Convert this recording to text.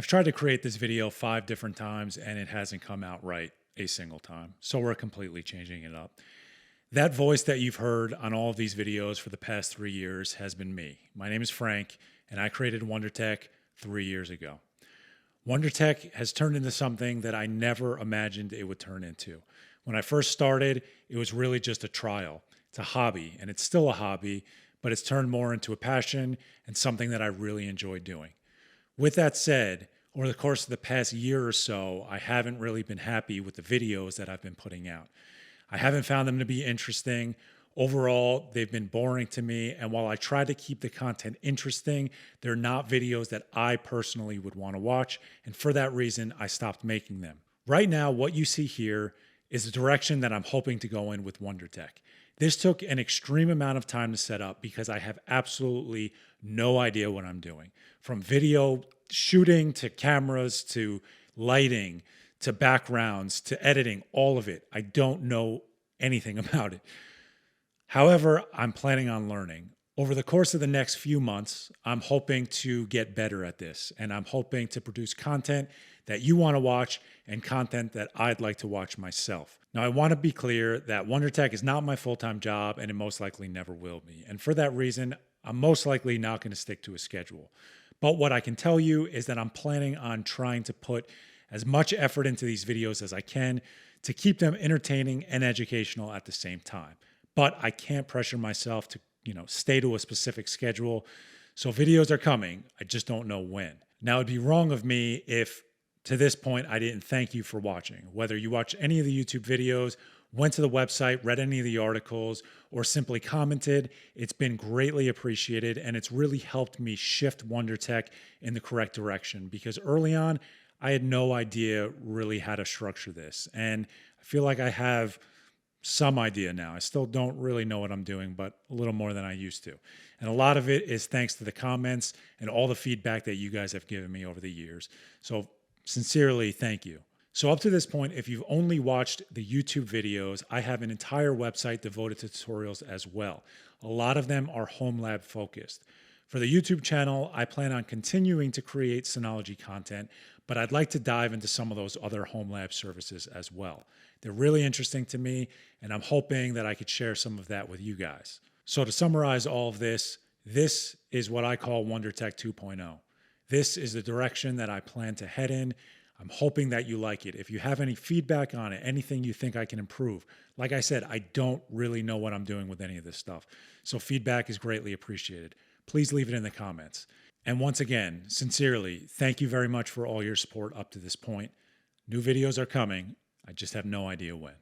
I've tried to create this video 5 different times and it hasn't come out right a single time. So we're completely changing it up. That voice that you've heard on all of these videos for the past 3 years has been me. My name is Frank and I created WunderTech 3 years ago. WunderTech has turned into something that I never imagined it would turn into. When I first started, it was really just a trial. It's a hobby, and it's still a hobby, but it's turned more into a passion and something that I really enjoy doing. With that said, over the course of the past year or so, I haven't really been happy with the videos that I've been putting out. I haven't found them to be interesting. Overall, they've been boring to me, and while I try to keep the content interesting, they're not videos that I personally would want to watch, and for that reason, I stopped making them. Right now, what you see here is the direction that I'm hoping to go in with WunderTech. This took an extreme amount of time to set up because I have absolutely no idea what I'm doing. From video shooting to cameras to lighting to backgrounds to editing, all of it. I don't know anything about it. However, I'm planning on learning. Over the course of the next few months, I'm hoping to get better at this, and I'm hoping to produce content that you want to watch and content that I'd like to watch myself. Now, I want to be clear that WunderTech is not my full-time job, and it most likely never will be. And for that reason, I'm most likely not going to stick to a schedule. But what I can tell you is that I'm planning on trying to put as much effort into these videos as I can to keep them entertaining and educational at the same time. But I can't pressure myself to, stay to a specific schedule. So videos are coming. I just don't know when. Now, it'd be wrong of me if to this point I didn't thank you for watching. Whether you watched any of the YouTube videos, went to the website, read any of the articles, or simply commented, it's been greatly appreciated, and it's really helped me shift WunderTech in the correct direction because early on, I had no idea really how to structure this. And I feel like I have some idea now. I still don't really know what I'm doing, but a little more than I used to. And a lot of it is thanks to the comments and all the feedback that you guys have given me over the years. So sincerely, thank you. So up to this point, if you've only watched the YouTube videos, I have an entire website devoted to tutorials as well. A lot of them are home lab focused. For the YouTube channel, I plan on continuing to create Synology content, but I'd like to dive into some of those other home lab services as well. They're really interesting to me, and I'm hoping that I could share some of that with you guys. So to summarize all of this is what I call WunderTech 2.0. This is the direction that I plan to head in. I'm hoping that you like it. If you have any feedback on it, anything you think I can improve, like I said, I don't really know what I'm doing with any of this stuff. So feedback is greatly appreciated. Please leave it in the comments. And once again, sincerely, thank you very much for all your support up to this point. New videos are coming. I just have no idea when.